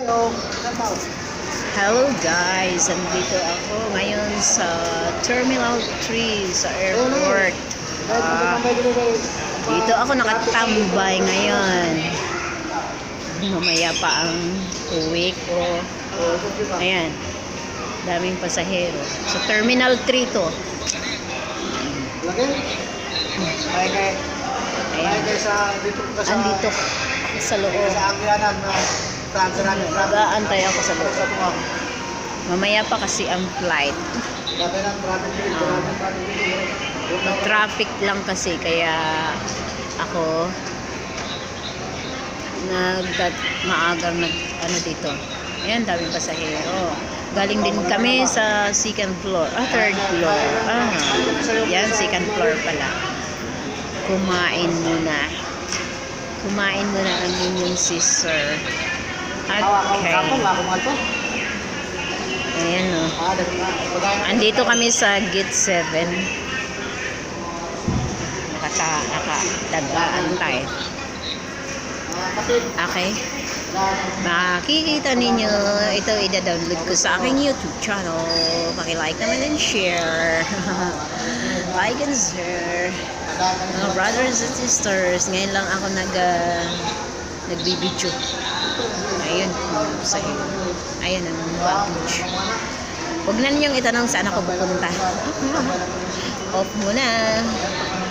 Hello guys, andito ako ngayon sa Terminal 3 sa airport. Dito ako nakatambay ngayon. Mamaya pa ang uwi ko. Ayan, daming pasahero. Sa Terminal 3 to. Ayan. Andito ako sa loob. Nag-aantay ako sa loob. Mamaya pa kasi ang flight. Traffic lang kasi kaya ako maagang dito. Ayan, daming pasahero. Galing din kami sa second floor. Third floor. Yan, second floor pala. Kumain muna ang inyong sister. Okay. Ayan o. Andito kami sa gate 7. Nakatagaan. Okay. Makikita ninyo, ito ida-download ko sa aking YouTube channel. Paki-like naman and share. Like and share. Mga brothers and sisters, ngayon lang ako nagbibidyo. Ayun, ayun ang baggage. Huwag na ninyong itanong saan ako pupunta. Off muna.